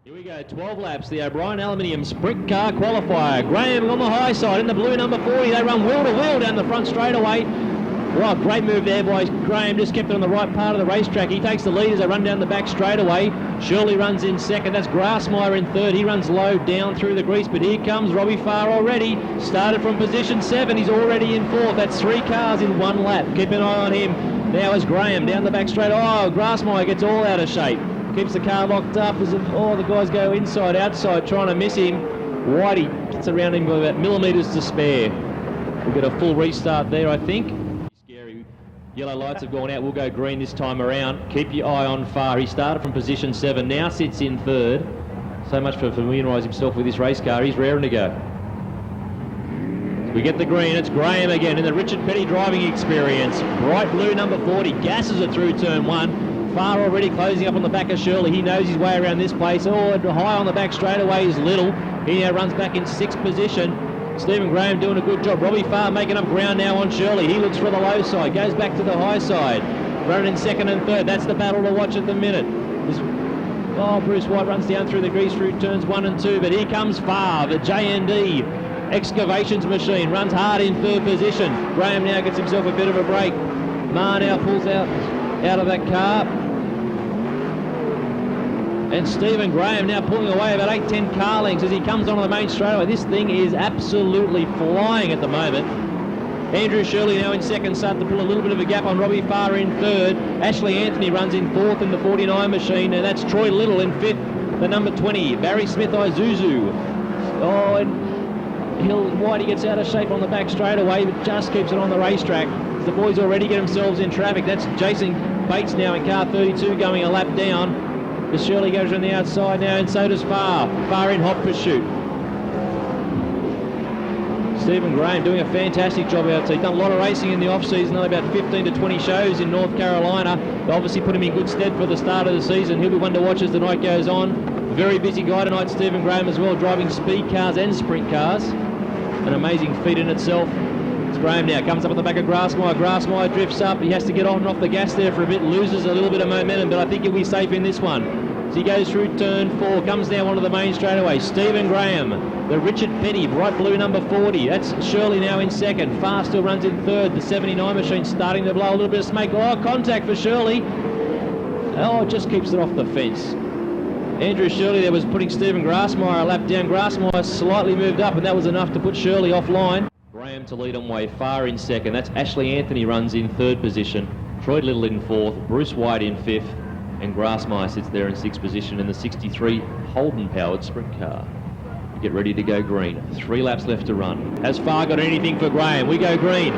Here we go, 12 laps, the O'Brien Aluminium Sprint Car Qualifier. Graham on the high side, in the blue number 40. They run wheel to wheel down the front straightaway. Wow, great move there by Graham, just kept it on the right part of the racetrack. He takes the lead as they run down the back straightaway. Shirley runs in second, that's Grassmeyer in third. He runs low down through the grease, but here comes Robbie Farr already. Started from position 7, he's already in fourth. That's 3 cars in 1 lap. Keep an eye on him. Now is Graham down the back straight. Oh, Grassmeyer gets all out of shape. Keeps the car locked up as the guys go inside, outside, trying to miss him. Whitey gets around him by about millimetres to spare. We'll get a full restart there, I think. Scary. Yellow lights have gone out. We'll go green this time around. Keep your eye on Farr. He started from position 7, now sits in third. So much for familiarising himself with this race car. He's raring to go. We get the green. It's Graham again in the Richard Petty driving experience. Bright blue number 40 gasses it through turn 1. Farr already closing up on the back of Shirley. He knows his way around this place. Oh, high on the back straightaway is Little. He now runs back in 6th position. Stephen Graham doing a good job. Robbie Farr making up ground now on Shirley. He looks for the low side, goes back to the high side. Running in 2nd and 3rd. That's the battle to watch at the minute. Bruce White runs down through the grease through turns 1 and 2, but here comes Farr, the J&D excavations machine. Runs hard in 3rd position. Graham now gets himself a bit of a break. Marr now pulls out of that car. And Stephen Graham now pulling away about 8-10 car lengths as he comes onto the main straightaway. This thing is absolutely flying at the moment. Andrew Shirley now in 2nd, starting to pull a little bit of a gap on Robbie Farr in 3rd. Ashley Anthony runs in 4th in the 49 machine, and that's Troy Little in 5th, the number 20. Barry Smith Isuzu. Oh, and Whitey gets out of shape on the back straightaway, but just keeps it on the racetrack. The boys already get themselves in traffic. That's Jason Bates now in car 32 going a lap down. As Shirley goes on the outside now, and so does Farr. Farr in hot pursuit. Stephen Graham doing a fantastic job out there. He's done a lot of racing in the off-season, only about 15 to 20 shows in North Carolina. They obviously put him in good stead for the start of the season. He'll be one to watch as the night goes on. A very busy guy tonight, Stephen Graham as well, driving speed cars and sprint cars. An amazing feat in itself. It's Graham now, comes up at the back of Grassmeyer. Grassmeyer drifts up. He has to get on and off the gas there for a bit, loses a little bit of momentum, but I think he'll be safe in this one. As he goes through turn 4, comes down onto the main straightaway. Stephen Graham, the Richard Petty, bright blue number 40. That's Shirley now in 2nd. Farr still runs in 3rd. The 79 machine starting to blow a little bit of smoke. Oh, contact for Shirley. Oh, it just keeps it off the fence. Andrew Shirley there was putting Stephen Grassmeyer a lap down. Grassmeyer slightly moved up, and that was enough to put Shirley offline. Graham to lead on way, Farr in 2nd. That's Ashley Anthony runs in 3rd position. Troy Little in 4th. Bruce White in 5th. And Grassmeyer sits there in 6th position in the 63 Holden-powered sprint car. We get ready to go green. 3 laps left to run. Has Farr got anything for Graham? We go green.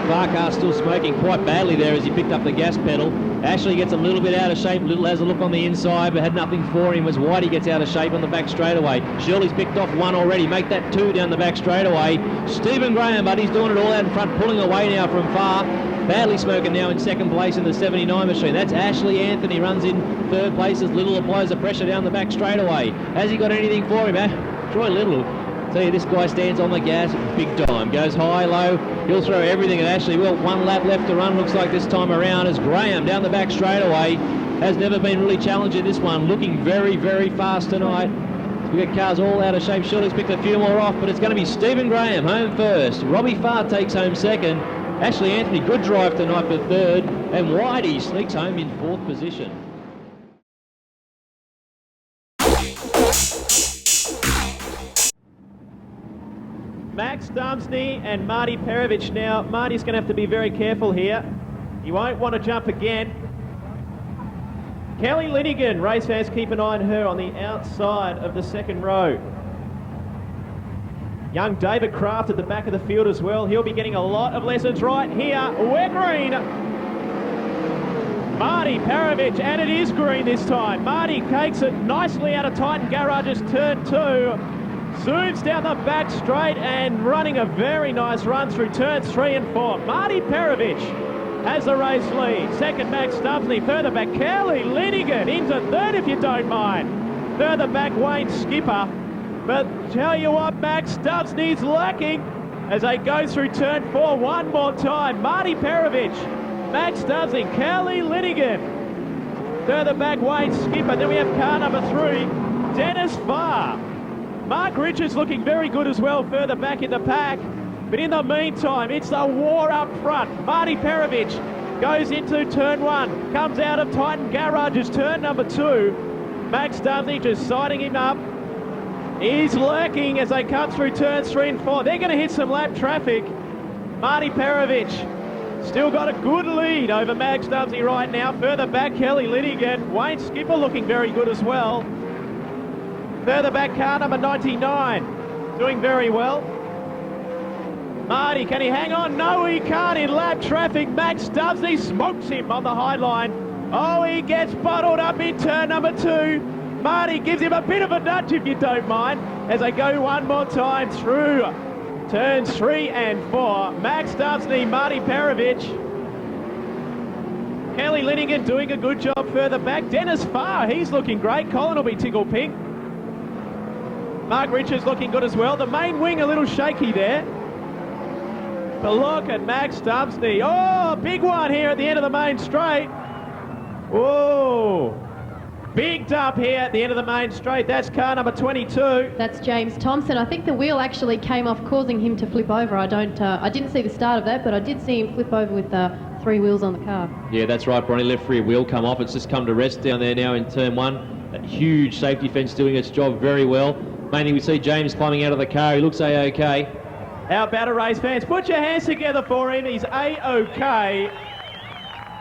Farr car still smoking quite badly there as he picked up the gas pedal. Ashley gets a little bit out of shape. Little has a look on the inside, but had nothing for him as Whitey gets out of shape on the back straightaway. Shirley's picked off 1 already. Make that 2 down the back straightaway. Stephen Graham, but he's doing it all out in front, pulling away now from Farr. Badly smoking now in 2nd place in the 79 machine. That's Ashley Anthony, runs in 3rd place as Little applies the pressure down the back straightaway. Has he got anything for him, Troy Little. Tell you, this guy stands on the gas big time. Goes high, low. He'll throw everything at Ashley. Well, 1 lap left to run, looks like this time around, as Graham down the back straightaway. Has never been really challenged in this one. Looking very, very fast tonight. We've got cars all out of shape. Shirley's picked a few more off, but it's going to be Stephen Graham home first. Robbie Farr takes home 2nd. Ashley Anthony, good drive tonight for 3rd. And Whitey sneaks home in 4th position. Max Dumsney and Marty Perovich. Now, Marty's going to have to be very careful here. He won't want to jump again. Kelly Linigan, race fans, keep an eye on her on the outside of the 2nd row. Young David Kraft at the back of the field as well. He'll be getting a lot of lessons right here. We're green. Marty Perovich, and it is green this time. Marty takes it nicely out of Titan Garage's turn 2. Zooms down the back straight and running a very nice run through turns 3 and 4. Marty Perovich has the race lead. 2nd, Max Dumsney. Further back, Kelly Linigan into 3rd if you don't mind. Further back, Wayne Skipper. But tell you what, Max Dumsney's lacking as they go through turn 4 one more time. Marty Perovich, Max Dumsney, Kelly Linigan. Further back, Wayne Skipper. Then we have car number 3. Dennis Farr. Mark Richards looking very good as well further back in the pack. But in the meantime, it's the war up front. Marty Perovic goes into turn 1, comes out of Titan Garage's turn number 2. Max Dumsney just siding him up. He's lurking as they come through turns 3 and 4. They're going to hit some lap traffic. Marty Perovic still got a good lead over Max Dumsney right now. Further back, Kelly Linigan. Wayne Skipper looking very good as well. Further back, car number 99 doing very well. Marty, can he hang on? No, he can't in lap traffic. Max Dumsney smokes him on the high line. Oh, he gets bottled up in turn number 2. Marty gives him a bit of a nudge, if you don't mind, as they go one more time through turns 3 and 4. Max Dumsney, Marty Perovic. Kelly Linigan doing a good job further back. Dennis Farr, he's looking great. Colin will be tickled pink. Mark Richards looking good as well. The main wing a little shaky there. But look at Max Dumsney. Oh, big one here at the end of the main straight. Whoa. Big dump here at the end of the main straight. That's car number 22. That's James Thompson. I think the wheel actually came off, causing him to flip over. I didn't see the start of that, but I did see him flip over with 3 wheels on the car. Yeah, that's right, Bronny. Left rear wheel come off. It's just come to rest down there now in turn 1. That huge safety fence doing its job very well. Mainly we see James climbing out of the car. He looks A-OK. How about a race, fans? Put your hands together for him. He's A-OK.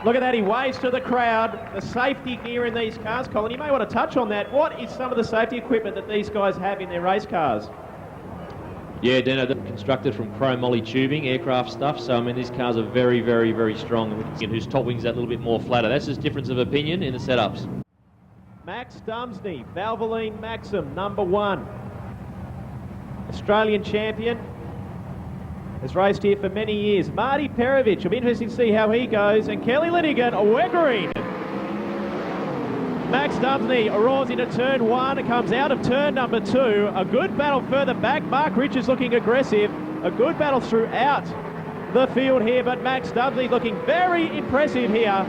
Look at that, he waves to the crowd. The safety gear in these cars, Colin, you may want to touch on that. What is some of the safety equipment that these guys have in their race cars? Yeah, Dano, they're constructed from chrome moly tubing, aircraft stuff. So, I mean, these cars are very, very, very strong. And whose top wing's that little bit more flatter. That's just difference of opinion in the setups. Max Dumsney, Valvoline Maxim, number 1. Australian champion. Has raced here for many years. Marty Perovic, it'll be interesting to see how he goes. And Kelly Linigan, we're green. Max Dumsney roars into turn 1, comes out of turn number 2. A good battle further back. Mark Richards looking aggressive. A good battle throughout the field here, but Max Dumsney looking very impressive here.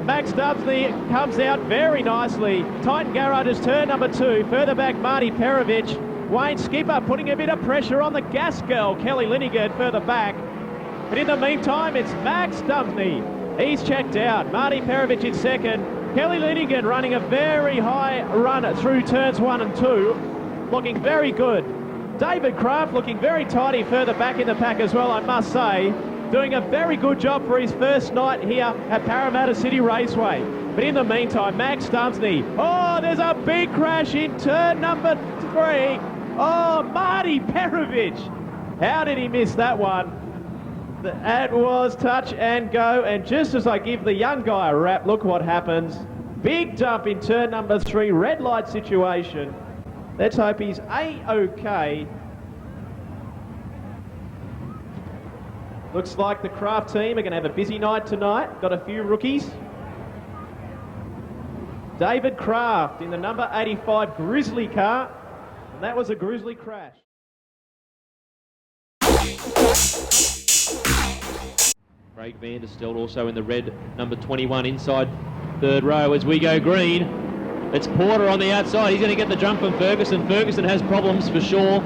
Max Dumsney comes out very nicely. Titan Garage's turn number 2. Further back, Marty Perovic. Wayne Skipper putting a bit of pressure on the gas girl, Kelly Linigan, further back. But in the meantime, it's Max Dumsney. He's checked out. Marty Perovic in second. Kelly Linigan running a very high run through turns 1 and 2. Looking very good. David Kraft looking very tidy further back in the pack as well, I must say. Doing a very good job for his first night here at Parramatta City Raceway. But in the meantime, Max Dumsney. Oh, there's a big crash in turn number 3. Oh, Marty Perovic. How did he miss that one? That was touch and go. And just as I give the young guy a rap, look what happens. Big dump in turn number 3. Red light situation. Let's hope he's A-OK. Looks like the Kraft team are going to have a busy night tonight. Got a few rookies. David Kraft in the number 85 Grizzly car. And that was a Grizzly crash. Craig Vanderstelt also in the red number 21 inside third row as we go green. It's Porter on the outside. He's going to get the jump from Ferguson. Ferguson has problems for sure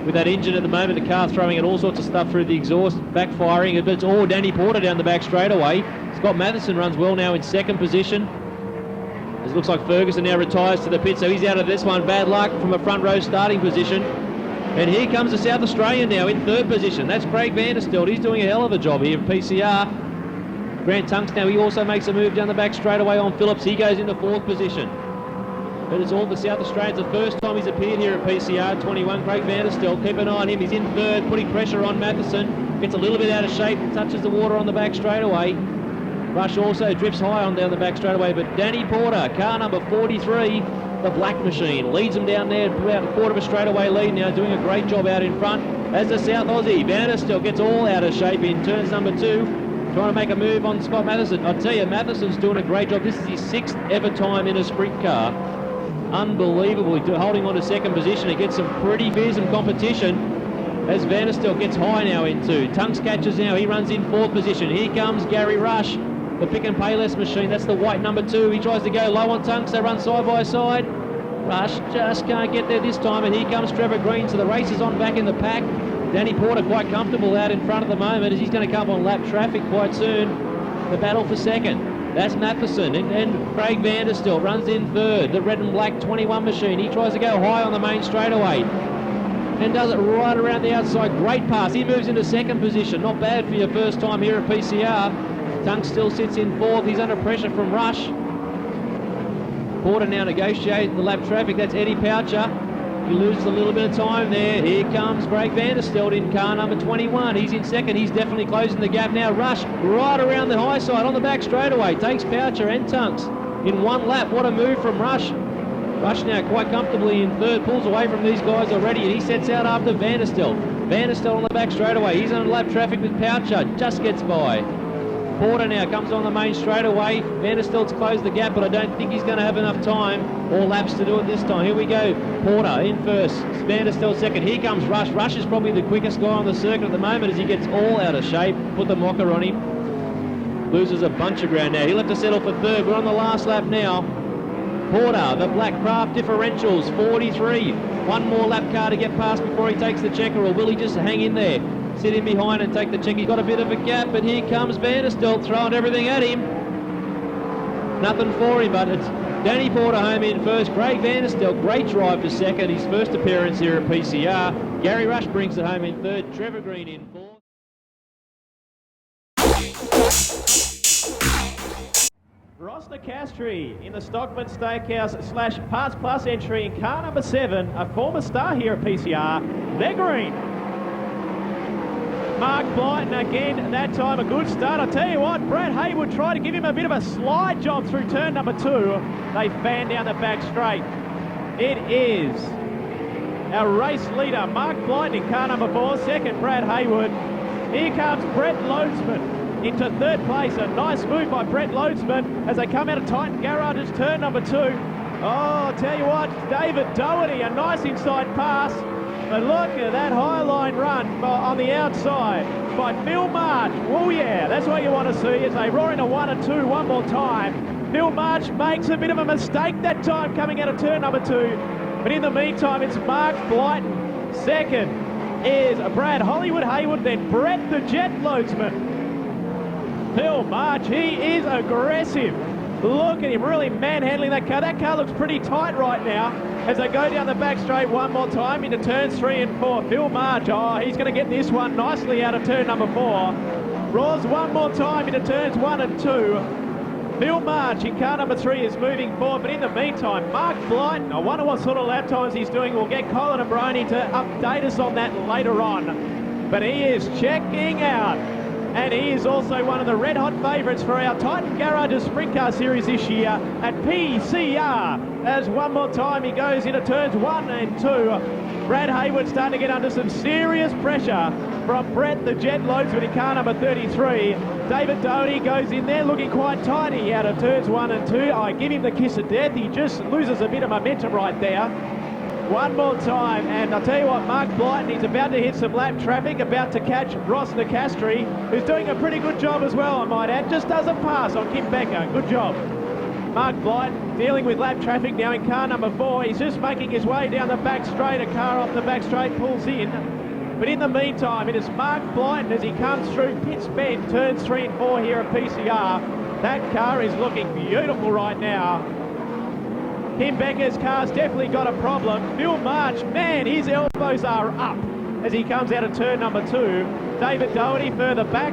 with that engine at the moment. The car throwing at all sorts of stuff through the exhaust, backfiring. But it's all Danny Porter down the back straightaway. Scott Matheson runs well now in second position. It looks like Ferguson now retires to the pit, so he's out of this one. Bad luck from a front row starting position. And here comes the South Australian now in third position. That's Craig Vanderstelt. He's doing a hell of a job here at PCR. Grant Tunks now, he also makes a move down the back straight away on Phillips. He goes into fourth position. But it's all the South Australians. The first time he's appeared here at PCR, 21, Craig Vanderstelt. Keep an eye on him. He's in third, putting pressure on Matheson. Gets a little bit out of shape, touches the water on the back straight away. Rush also drifts high on down the back straight away, but Danny Porter, car number 43, the Black Machine, leads him down there, about a quarter of a straightaway lead now, doing a great job out in front. As the South Aussie, Vanderstelt gets all out of shape in turns number 2, trying to make a move on Scott Matheson. I tell you, Matheson's doing a great job. This is his 6th ever time in a sprint car. Unbelievable, holding on to second position. He gets some pretty fearsome competition as Vanderstelt gets high now in 2. Tunks catches now, he runs in 4th position. Here comes Gary Rush. The Pick and Payless machine, that's the white number 2. He tries to go low on Tunks, they run side by side. Rush just can't get there this time, and here comes Trevor Green, so the race is on back in the pack. Danny Porter quite comfortable out in front at the moment as he's going to come on lap traffic quite soon. The battle for second. That's Matheson, and Craig Vanderstilt runs in third. The red and black 21 machine. He tries to go high on the main straightaway and does it right around the outside. Great pass. He moves into second position. Not bad for your first time here at PCR. Tunk still sits in fourth. He's under pressure from Rush. Porter now negotiating the lap traffic. That's Eddie Poucher. He loses a little bit of time there. Here comes Craig Vanderstilt in car number 21. He's in second. He's definitely closing the gap now. Rush right around the high side on the back straightaway. Takes Poucher and Tunks in one lap. What a move from Rush. Rush now quite comfortably in third. Pulls away from these guys already, and he sets out after Vanderstilt. Vanderstilt on the back straightaway. He's on lap traffic with Poucher. Just gets by. Porter now comes on the main straightaway. Vanderstilt's closed the gap, but I don't think he's going to have enough time or laps to do it this time. Here we go. Porter in first. Vanderstilt second. Here comes Rush. Rush is probably the quickest guy on the circuit at the moment as he gets all out of shape. Put the mocker on him. Loses a bunch of ground now. He'll have to settle for third. We're on the last lap now. Porter, the black craft differentials, 43. One more lap car to get past before he takes the checker, or will he just hang in there? Sit in behind and take the check. He's got a bit of a gap, but here comes Vanderstilt throwing everything at him. Nothing for him, but it's Danny Porter home in first. Craig Vanderstilt, great drive for second. His first appearance here at PCR. Gary Rush brings it home in third. Trevor Green in fourth. Ross Nicastri in the Stockman Steakhouse / Parts Plus entry in car number 7, a former star here at PCR. They're green. Mark Blyton again, that time a good start. I tell you what, Brad Haywood tried to give him a bit of a slide job through turn number 2. They fan down the back straight. It is our race leader, Mark Blyton in car number 4, second Brad Haywood. Here comes Brett Loadsman into third place. A nice move by Brett Loadsman as they come out of Titan Garage's turn number 2. Oh, I'll tell you what, David Doherty, a nice inside pass. But look at that high line run on the outside by Phil March. Oh yeah, that's what you want to see as they roar into 1 and 2 one more time. Phil March makes a bit of a mistake that time coming out of turn number 2. But in the meantime, it's Mark Blyton. Second is Brad Hollywood Haywood, then Brett the Jet Loadsman. Phil March, he is aggressive. Look at him really manhandling that car. That car looks pretty tight right now as they go down the back straight one more time into turns 3 and 4. Phil March, oh, he's going to get this one nicely out of turn number 4. Roars one more time into turns 1 and 2. Phil March in car number 3 is moving forward, but in the meantime, Mark Blyton, I wonder what sort of lap times he's doing. We'll get Colin and Brony to update us on that later on. But he is checking out. And he is also one of the red-hot favourites for our Titan Garage's Sprint Car Series this year at PCR. As one more time he goes into turns 1 and 2. Brad Haywood starting to get under some serious pressure from Brett the Jet Loadsman in car number 33. David Doherty goes in there looking quite tiny out of turns 1 and 2. I give him the kiss of death. He just loses a bit of momentum right there. One more time, and I'll tell you what, Mark Blyton, he's about to hit some lap traffic, about to catch Ross Nicastri, who's doing a pretty good job as well, I might add. Just doesn't pass on Kim Becker. Good job. Mark Blyton dealing with lap traffic now in car number 4. He's just making his way down the back straight. A car off the back straight pulls in. But in the meantime, it is Mark Blyton as he comes through Pitts Bend, turns 3 and 4 here at PCR. That car is looking beautiful right now. Kim Becker's car's definitely got a problem. Phil March, man, his elbows are up as he comes out of turn number 2. David Doherty further back.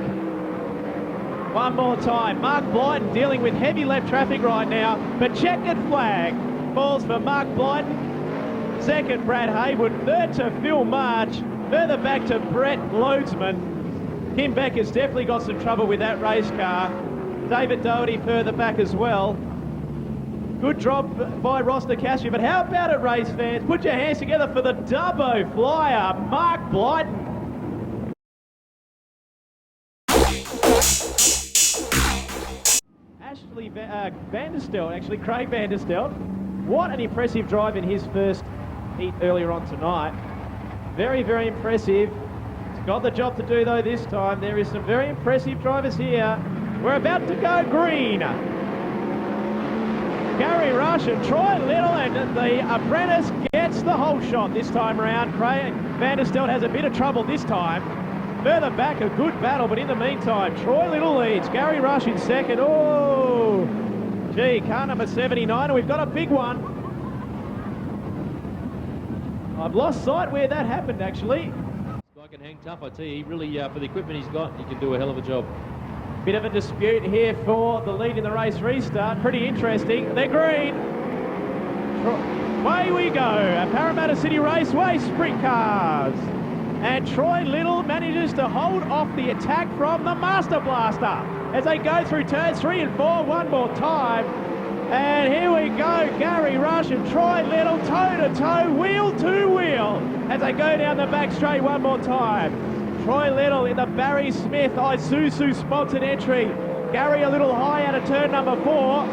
One more time. Mark Blyton dealing with heavy left traffic right now, but checkered flag falls for Mark Blyton. Second, Brad Haywood. Third to Phil March. Further back to Brett Loadsman. Kim Becker's definitely got some trouble with that race car. David Doherty further back as well. Good job by Ross Nicastri, but how about it, race fans? Put your hands together for the Dubbo flyer, Mark Blyton. Craig Vanderstilt. What an impressive drive in his first heat earlier on tonight. Very, very impressive. He's got the job to do though this time. There is some very impressive drivers here. We're about to go green. Gary Rush and Troy Little, and the apprentice gets the whole shot this time around. Craig Van der Stel has a bit of trouble this time. Further back, a good battle, but in the meantime, Troy Little leads. Gary Rush in second. Oh, gee, car number 79, and we've got a big one. I've lost sight where that happened, actually. I can hang tough, I tell you. He really, for the equipment he's got, he can do a hell of a job. Bit of a dispute here for the lead in the race restart. Pretty interesting. They're green. Away we go. Parramatta City Raceway sprint cars. And Troy Little manages to hold off the attack from the Master Blaster as they go through turns 3 and 4 one more time. And here we go, Gary Rush and Troy Little toe-to-toe, wheel-to-wheel as they go down the back straight one more time. Troy Little in the Barry Smith Isuzu sponsored entry. Gary a little high out of turn number 4.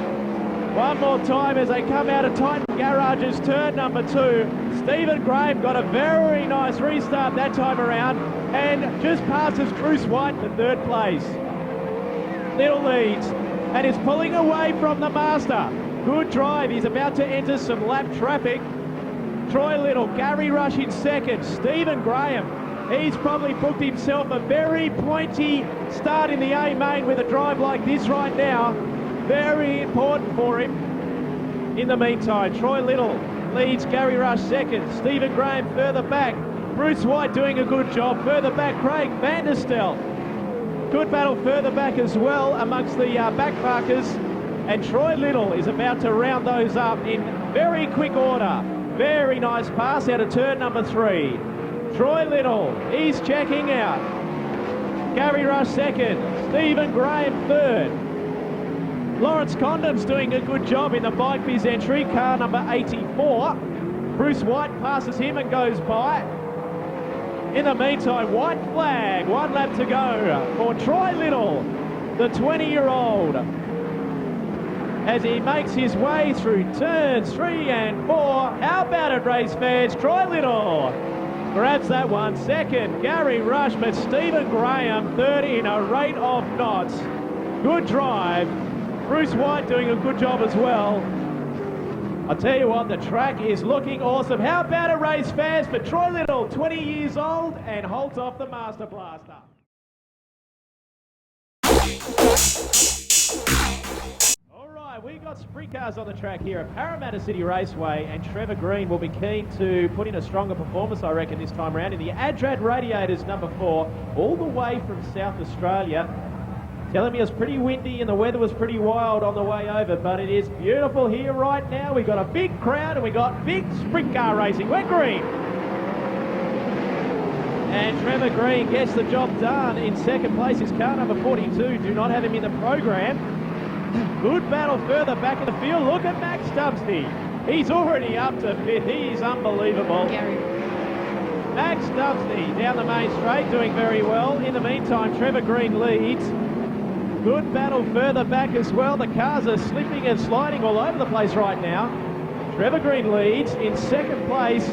One more time as they come out of Titan Garage's turn number 2. Stephen Graham got a very nice restart that time around and just passes Bruce White for 3rd place. Little leads and is pulling away from the Master. Good drive, he's about to enter some lap traffic. Troy Little, Gary Rush in 2nd, Stephen Graham. He's probably booked himself a very pointy start in the A main with a drive like this right now. Very important for him. In the meantime, Troy Little leads, Gary Rush 2nd, Stephen Graham further back. Bruce White doing a good job. Further back, Craig Van der Stel. Good battle further back as well amongst the backmarkers. And Troy Little is about to round those up in very quick order. Very nice pass out of turn number 3. Troy Little, he's checking out. Gary Rush 2nd, Stephen Graham 3rd. Lawrence Condon's doing a good job in the Bike Biz entry, car number 84. Bruce White passes him and goes by. In the meantime, white flag, 1 lap to go for Troy Little, the 20-year-old, as he makes his way through turns 3 and 4. How about it, race fans? Troy Little grabs that one. 2nd, Gary Rush, but Stephen Graham 3rd in a rate of knots. Good drive. Bruce White doing a good job as well. I'll tell you what, the track is looking awesome. How about it, race fans, for Troy Little, 20 years old, and holds off the Master Blaster. All right, we got sprint cars on the track here at Parramatta City Raceway, and Trevor Green will be keen to put in a stronger performance, I reckon, this time around in the Adrad Radiators number 4, all the way from South Australia. Telling me it was pretty windy and the weather was pretty wild on the way over, but it is beautiful here right now. We got a big crowd and we got big sprint car racing. We're green. And Trevor Green gets the job done. In 2nd place is car number 42. Do not have him in the program. Good battle further back in the field. Look at Max Stubbsby. He's already up to 5th. He's unbelievable. Gary. Max Stubbsby down the main straight, doing very well. In the meantime, Trevor Green leads. Good battle further back as well. The cars are slipping and sliding all over the place right now. Trevor Green leads. In 2nd place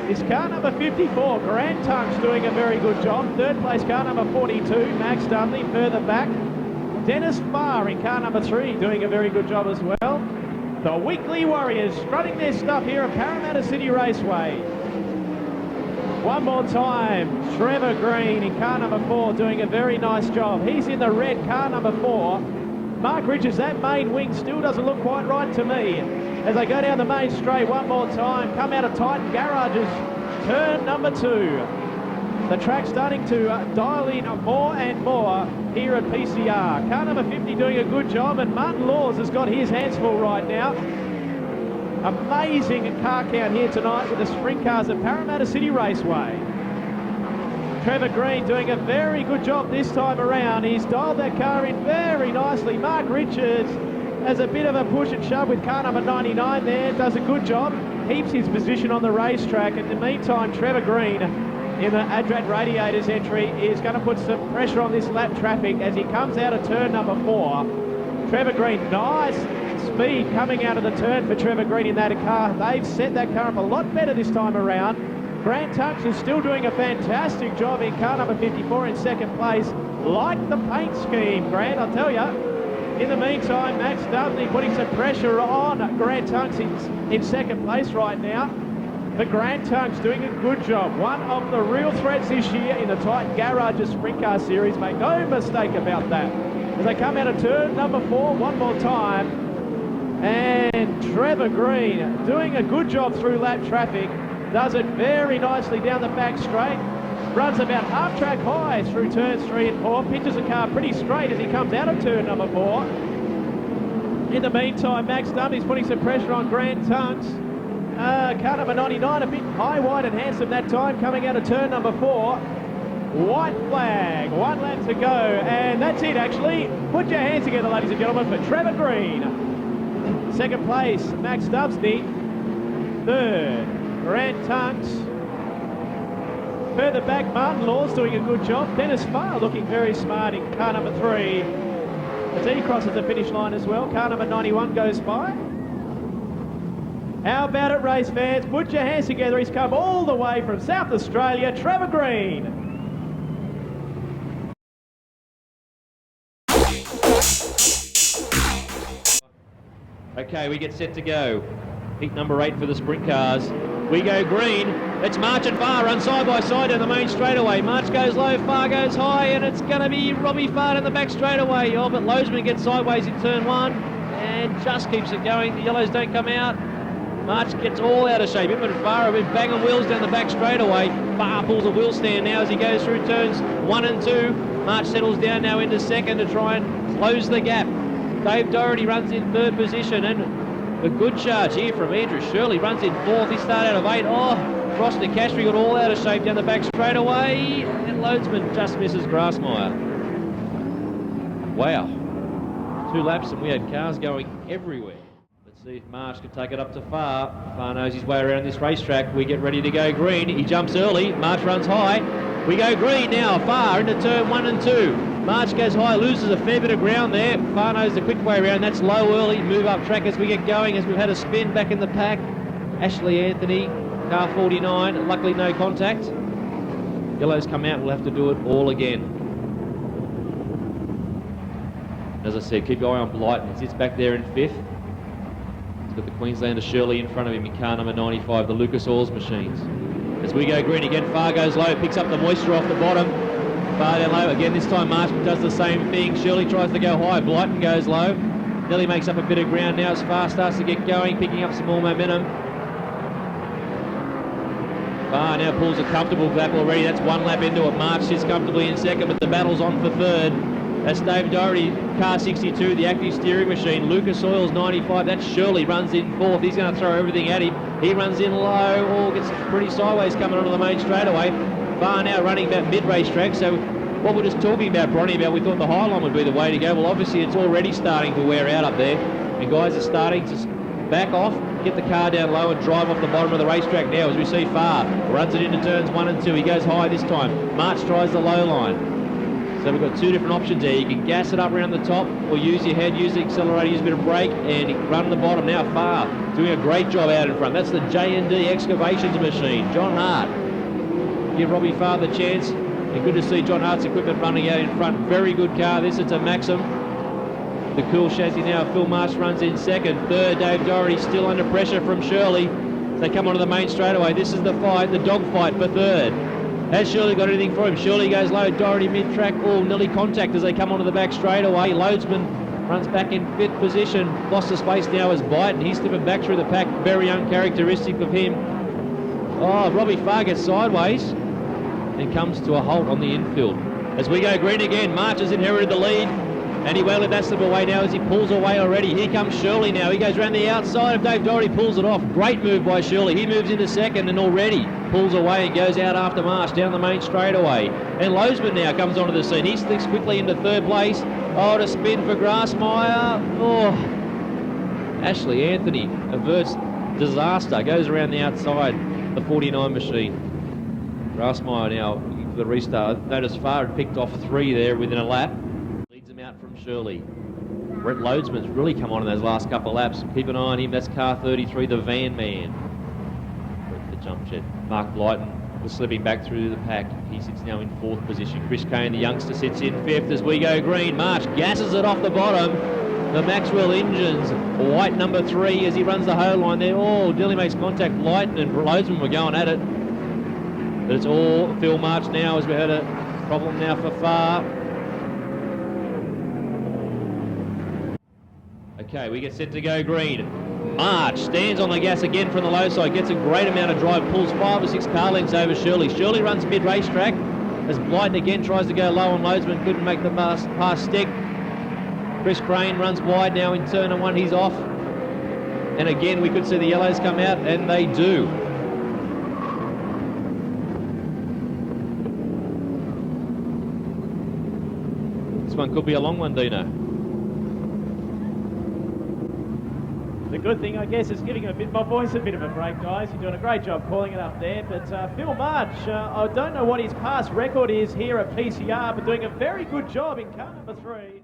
is car number 54. Grant Tunk's doing a very good job. 3rd place, car number 42. Max Dudley further back. Dennis Farr in car number 3 doing a very good job as well. The Weekly Warriors strutting their stuff here at Parramatta City Raceway. One more time, Trevor Green in car number 4 doing a very nice job. He's in the red, car number 4. Mark Richards, that main wing still doesn't look quite right to me. As they go down the main straight one more time, come out of Titan Garages, turn number 2. The track's starting to dial in more and more here at PCR. Car number 50 doing a good job, and Martin Laws has got his hands full right now. Amazing car count here tonight with the sprint cars at Parramatta City Raceway. Trevor Green doing a very good job this time around. He's dialed that car in very nicely. Mark Richards has a bit of a push and shove with car number 99 there. Does a good job. Keeps his position on the racetrack. In the meantime, Trevor Green in the Adrad Radiators entry is going to put some pressure on this lap traffic as he comes out of turn number 4. Trevor Green, nice speed coming out of the turn for Trevor Green in that car. They've set that car up a lot better this time around. Grant Tunks is still doing a fantastic job in car number 54 in 2nd place. Like the paint scheme, Grant, I'll tell you. In the meantime, Max Dudley putting some pressure on Grant Tunks in second place right now. But Grant Tunks doing a good job. One of the real threats this year in the Titan Garages Sprint Car Series. Make no mistake about that. As they come out of turn number 4 one more time. And Trevor Green doing a good job through lap traffic. Does it very nicely down the back straight. Runs about half track high through turns 3 and 4. Pitches the car pretty straight as he comes out of turn number 4. In the meantime, Max Dudley's putting some pressure on Grant Tunks. Car number 99, a bit high, wide and handsome that time, coming out of turn number 4. White flag, 1 lap to go, and that's it actually. Put your hands together, ladies and gentlemen, for Trevor Green. Second place, Max Dubsney. Third, Grant Tunks. Further back, Martin Law's doing a good job. Dennis Farr looking very smart in car number 3. As he crosses the finish line as well. Car number 91 goes by. How about it, race fans? Put your hands together. He's come all the way from South Australia, Trevor Green. Okay, we get set to go. Heat number 8 for the sprint cars. We go green. It's March and Farr run side by side down the main straightaway. March goes low, Farr goes high, and it's going to be Robbie Farr in the back straightaway. Oh, but Lozeman gets sideways in turn 1 and just keeps it going. The yellows don't come out. March gets all out of shape. Him and Farr have been banging wheels down the back straightaway. Farr pulls a wheel stand now as he goes through turns 1 and 2. March settles down now into second to try and close the gap. Dave Doherty runs in third position, and a good charge here from Andrew Shirley. Runs in fourth. He started out of 8. Oh, Frost and Castry got all out of shape down the back straightaway. And Loadsman just misses Grassmeyer. Wow. 2 laps and we had cars going everywhere. Let's see if March can take it up to Farr. Farr knows his way around this racetrack. We get ready to go green. He jumps early. March runs high. We go green now. Farr into turn 1 and 2. March goes high, loses a fair bit of ground there. Farr knows the quick way around. That's low early. Move up track as we get going, as we've had a spin back in the pack. Ashley Anthony, car 49. Luckily no contact. Yellows come out. We'll have to do it all again. As I said, keep your eye on Blighton. He sits back there in 5th. He's got the Queenslander Shirley in front of him in car number 95, the Lucas Oils machines. As we go green again, Farr goes low, picks up the moisture off the bottom. Farr down low. Again, this time March does the same thing. Shirley tries to go high. Blighton goes low. Nelly makes up a bit of ground now as Farr starts to get going, picking up some more momentum. Farr now pulls a comfortable lap already. That's 1 lap into it. March sits comfortably in second, but the battle's on for third. That's Dave Doherty, car 62, the active steering machine. Lucas Oils 95. That's Shirley, runs in fourth. He's going to throw everything at him. He runs in low. Oh, gets pretty sideways coming onto the main straightaway. Farr now running about mid-race track, so what we're just talking about, Bronny, about we thought the high line would be the way to go. Well, obviously it's already starting to wear out up there, and guys are starting to back off, get the car down low and drive off the bottom of the racetrack now as we see Farr runs it into turns 1 and 2. He goes high this time. March tries the low line. So we've got 2 different options here. You can gas it up around the top or use your head, use the accelerator, use a bit of brake, and run the bottom. Now Farr doing a great job out in front. That's the J&D excavations machine. John Hart. Give Robbie Farr the chance. And good to see John Hart's equipment running out in front. Very good car. This is a Maxim. The cool chassis now. Phil Marsh runs in second. Third, Dave Doherty still under pressure from Shirley. They come onto the main straightaway. This is the fight, the dog fight for third. Has Shirley got anything for him? Shirley goes low. Doherty mid-track. Oh, nearly contact as they come onto the back straightaway. Loadsman runs back in 5th position. Lost the space now as Biden. He's slipping back through the pack. Very uncharacteristic of him. Oh, Robbie Farr gets sideways and comes to a halt on the infield. As we go green again, March has inherited the lead, and he won't let that slip away now as he pulls away already. Here comes Shirley now. He goes around the outside of Dave Doherty, pulls it off. Great move by Shirley. He moves into second and already pulls away and goes out after March down the main straightaway. And Lozeman now comes onto the scene. He slicks quickly into 3rd place. Oh, to spin for Grassmeyer. Oh, Ashley Anthony averts disaster. Goes around the outside, the 49 machine. Grassmeyer now looking for the restart. Notice Farr had picked off 3 there within a lap. Leads them out from Shirley. Brett Loadsman's really come on in those last couple of laps. Keep an eye on him. That's car 33, the Van Man. Brett the jump jet. Mark Blighton was slipping back through the pack. He sits now in 4th position. Chris Kane, the youngster, sits in 5th as we go green. March gasses it off the bottom. the Maxwell engines. White number 3 as he runs the hoe line there. Oh, Dilly makes contact. Light and Loadsman were going at it. But it's all Phil March now as we had a problem now for Far. Okay, we get set to go green. March stands on the gas again from the low side, gets a great amount of drive, pulls 5 or 6 car lengths over Shirley. Shirley runs mid-racetrack as Blyton again tries to go low on Loadsman, couldn't make the pass stick. Chris Crane runs wide now in turn 1, he's off. And again, we could see the yellows come out, and they do. This one could be a long one, Dino. The good thing, I guess, is giving my voice a bit of a break, guys. You're doing a great job calling it up there. But Phil March, I don't know what his past record is here at PCR, but doing a very good job in car number 3.